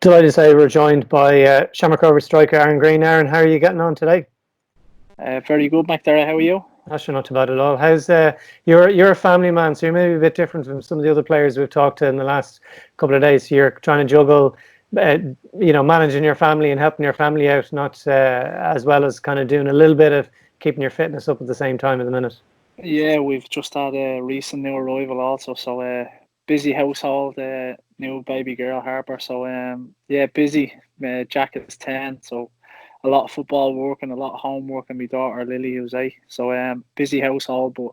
Delighted to say we're joined by Shamrock Rovers striker Aaron Greene. Aaron, how are you getting on today? Very good, McDara. How are you? Actually, not too bad at all. How's you're a family man, so you're maybe a bit different from some of the other players we've talked to in the last couple of days. So you're trying to juggle, uh, managing your family and helping your family out, not as well as kind of doing a little bit of keeping your fitness up at the same time at the minute. Yeah, we've just had a recent new arrival also, so busy household, new baby girl Harper. So yeah, busy. Jack is 10, so a lot of football work and a lot of homework, and my daughter Lily who's 8. So busy household, but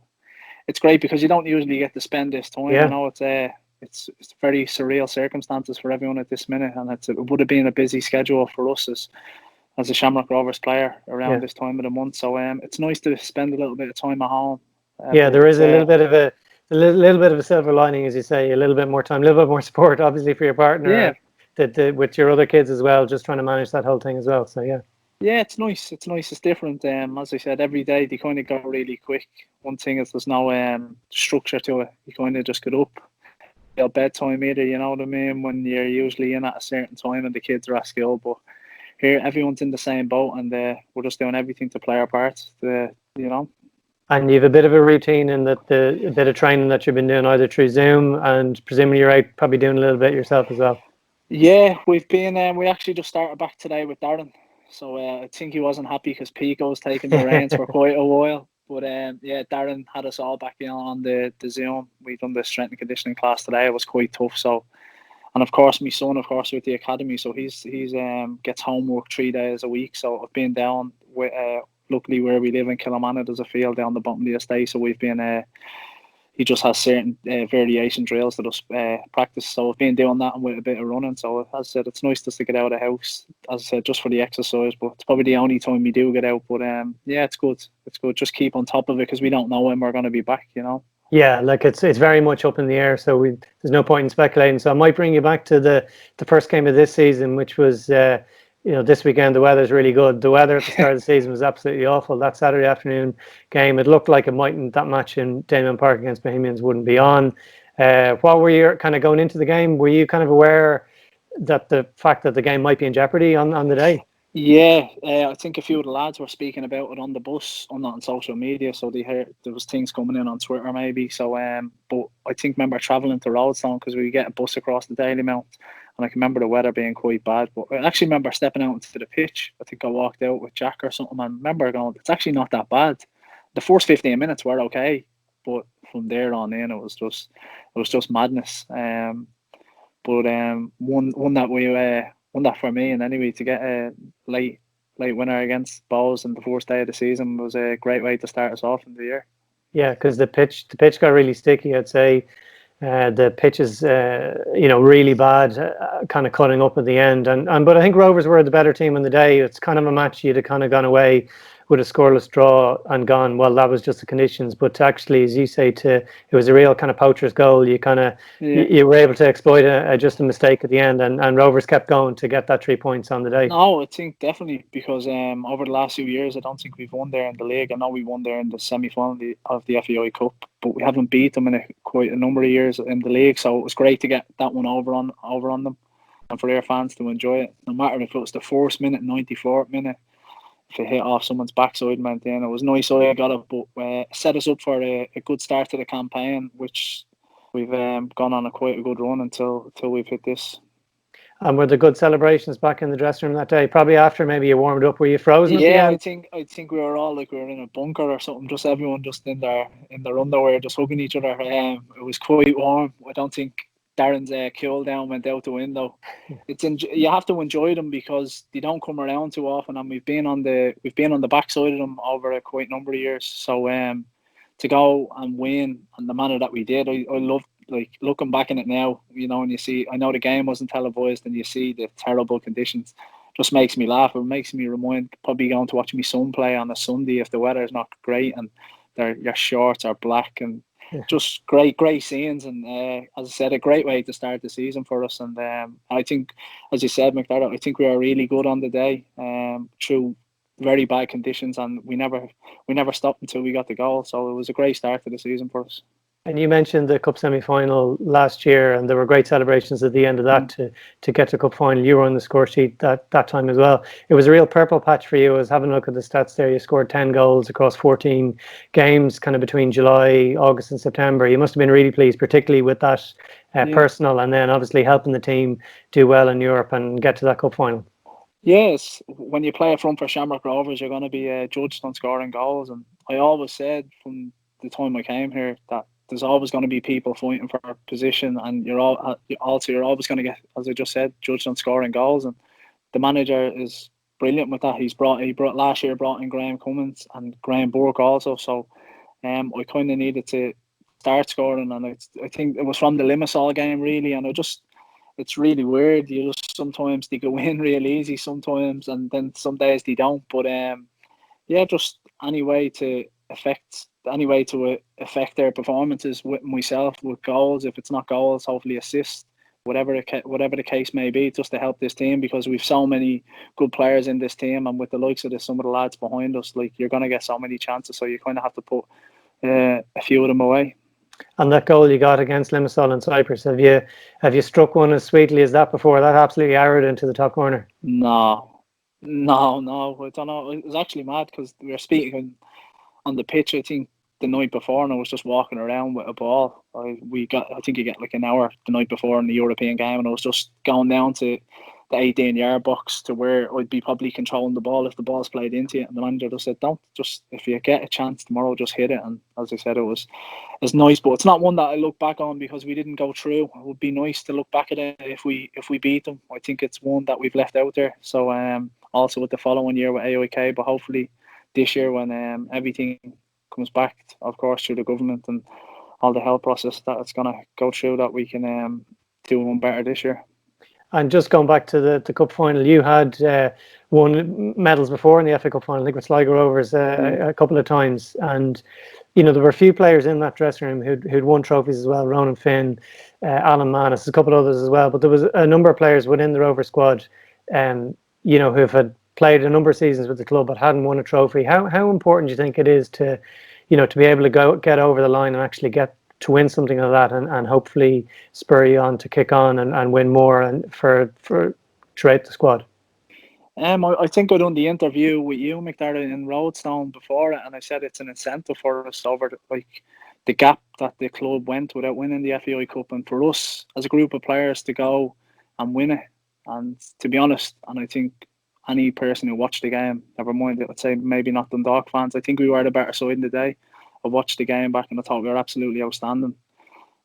it's great because you don't usually get to spend this time. Yeah, It's very surreal circumstances for everyone at this minute, and it would have been a busy schedule for us as a Shamrock Rovers player around yeah, this time of the month. So it's nice to spend a little bit of time at home. yeah. There is But a little bit of a little bit of a silver lining, as you say. A little bit more time, a little bit more support, obviously, for your partner. yeah, With your other kids as well, just trying to manage that whole thing as well. So yeah. yeah, it's nice. It's nice. It's different. As I said, every day they kind of go really quick. One thing is there's no structure to it. You kind of just get up. Your bedtime either, you know what I mean, when you're usually in at a certain time and the kids are at school. But here, everyone's in the same boat, and we're just doing everything to play our parts. You know. And you've a bit of a routine in that a bit of training that you've been doing either through Zoom and presumably you're out probably doing a little bit yourself as well. Yeah, we've been. We actually just started back today with Darren. So I think he wasn't happy because Pico was taking the reins for quite a while. But yeah, Darren had us all back in on the Zoom. We done the strength and conditioning class today. It was quite tough. So, and of course, my son, of course, with the academy. So he's gets homework 3 days a week. So I've been down with luckily where we live in Kilmarnock, there's a field down the bottom of the estate. So we've been he just has certain variation drills that us practice. So I've been doing that and with a bit of running. So as I said, it's nice just to get out of the house. As I said, just for the exercise, but it's probably the only time we do get out. But yeah, it's good. It's good. Just keep on top of it because we don't know when we're going to be back. You know. Yeah, like it's very much up in the air, so there's no point in speculating. So I might bring you back to the first game of this season, which was this weekend. The weather's really good. The weather at the start of the season was absolutely awful. That Saturday afternoon game, it looked like it mightn't, that match in Damon Park against Bohemians wouldn't be on. What were you kind of going into the game? Were you kind of aware that the fact that the game might be in jeopardy on the day? Yeah, I think a few of the lads were speaking about it on the bus. I'm not on social media, so they heard there was things coming in on Twitter maybe. So, but I think remember travelling to Roadstone because we get a bus across the Daily Mount, and I can remember the weather being quite bad. But I actually remember stepping out into the pitch. I think I walked out with Jack or something, and I remember going, "It's actually not that bad." The first 15 minutes were okay, but from there on in, it was just madness. But one that for me and anyway to get a late winner against Bowes on the first day of the season was a great way to start us off in the year. Yeah, because the pitch got really sticky. I'd say the pitch is really bad, kind of cutting up at the end. And but I think Rovers were the better team on the day. It's kind of a match you'd have kind of gone away with a scoreless draw and gone, well, that was just the conditions. But actually, as you say, it was a real kind of poacher's goal. You kind of Yeah. you were able to exploit just a mistake at the end, and Rovers kept going to get that 3 points on the day. No, I think definitely because over the last few years, I don't think we've won there in the league. I know we won there in the semi-final of the FAI Cup, but we haven't beat them in quite a number of years in the league. So it was great to get that one over on them, and for their fans to enjoy it. No matter if it was the first minute, 94th minute, if it hit off someone's backside, man, then it was nice. I got it, but set us up for a good start to the campaign, which we've gone on quite a good run until we've hit this. And were there good celebrations back in the dressing room that day? Probably after maybe you warmed up. Were you frozen at the Yeah, I end? think I think we were all like we were in a bunker or something. Just everyone just in their underwear, just hugging each other. It was quite warm. I don't think Darren's cool down went out the window. You have to enjoy them because they don't come around too often, and we've been on the backside of them over a quite number of years. So to go and win and the manner that we did, I love like looking back in it now, and you see I know the game wasn't televised and you see the terrible conditions. Just makes me laugh. It makes me remind probably going to watch my son play on a Sunday if the weather is not great and your shorts are black and just great scenes and as I said, a great way to start the season for us. And I think, as you said, McDarrett, I think we were really good on the day through very bad conditions, and we never stopped until we got the goal. So it was a great start to the season for us. And you mentioned the cup semi-final last year, and there were great celebrations at the end of that to get to cup final. You were on the score sheet that time as well. It was a real purple patch for you. I was having a look at the stats there. You scored 10 goals across 14 games, kind of between July, August, and September. You must have been really pleased, particularly with that personal, and then obviously helping the team do well in Europe and get to that cup final. Yes, when you play a front for Shamrock Rovers, you're going to be judged on scoring goals, and I always said from the time I came here that there's always going to be people fighting for a position, and you're always going to get, as I just said, judged on scoring goals. And the manager is brilliant with that. He brought last year brought in Graham Cummins and Graham Burke also. So I kind of needed to start scoring, and I think it was from the Limassol game really, and it's really weird. You just sometimes they go in real easy sometimes, and then some days they don't. But just any way to affect their performances with myself with goals. If it's not goals, hopefully assists, whatever the case may be, just to help this team, because we've so many good players in this team, and with the likes of some of the lads behind us, like, you're going to get so many chances, so you kind of have to put a few of them away. And that goal you got against Limassol and Cyprus, have you struck one as sweetly as that before? That absolutely arrowed into the top corner. No. I don't know. It was actually mad because we were speaking on the pitch, I think, the night before, and I was just walking around with a ball. I think you get like an hour the night before in the European game, and I was just going down to the 18-yard box to where I'd be probably controlling the ball if the ball's played into it. And the manager just said, if you get a chance tomorrow, just hit it. And as I said, it's nice, but it's not one that I look back on because we didn't go through. It would be nice to look back at it if we beat them. I think it's one that we've left out there. So also with the following year with AOK, but hopefully this year when everything comes back, of course, through the government and all the health process that it's going to go through, that we can do one better this year. And just going back to the cup final, you had won medals before in the FA Cup final, I think with Sligo Rovers a couple of times. And, there were a few players in that dressing room who'd won trophies as well. Ronan Finn, Alan Manis, a couple of others as well. But there was a number of players within the Rover squad, who've had played a number of seasons with the club but hadn't won a trophy. How important do you think it is to be able to get over the line and actually get to win something like that, and hopefully spur you on to kick on and win more and for throughout the squad? I think I done the interview with you, McDarrett, in Roadstone before, and I said it's an incentive for us over the gap that the club went without winning the FAI Cup, and for us as a group of players to go and win it. And to be honest, and I think any person who watched the game, never mind, let's say maybe not Dundalk fans, I think we were the better side in the day. I watched the game back and I thought we were absolutely outstanding,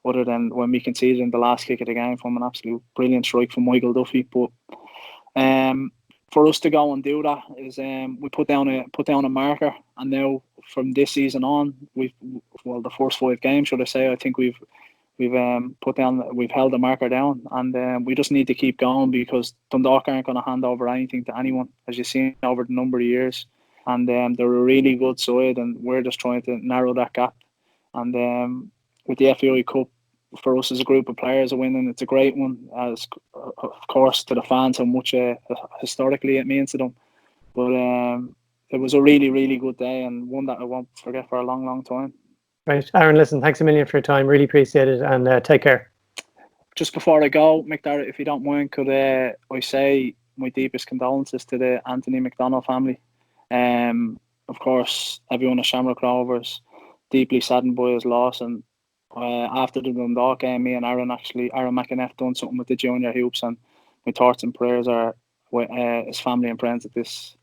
other than when we conceded in the last kick of the game from an absolute brilliant strike from Michael Duffy. But for us to go and do that is we put down a marker, and now from this season on, the first 5 games, should I say, I think we've held the marker down, and we just need to keep going, because Dundalk aren't going to hand over anything to anyone, as you've seen over the number of years. And they're a really good side, and we're just trying to narrow that gap. And with the FAI Cup, for us as a group of players, winning, it's a great one, as of course to the fans how much historically it means to them. But it was a really, really good day, and one that I won't forget for a long, long time. Right, Aaron, listen, thanks a million for your time. Really appreciate it, and take care. Just before I go, McDarrett, if you don't mind, could I say my deepest condolences to the Anthony McDonald family. Of course, everyone at Shamrock Rovers deeply saddened by his loss, and after the Dundalk game, me and Aaron McInnes done something with the junior hoops, and my thoughts and prayers are with his family and friends at this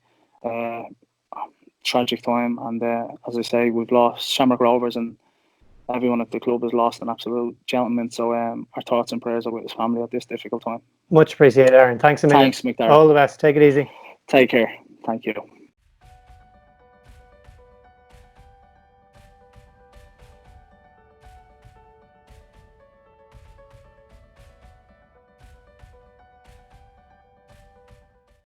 tragic time. And as I say, we've lost Shamrock Rovers, and everyone at the club has lost an absolute gentleman. So our thoughts and prayers are with his family at this difficult time. Much appreciated, Aaron. Thanks a million. Thanks, McDarrett. All the best. Take it easy. Take care. Thank you.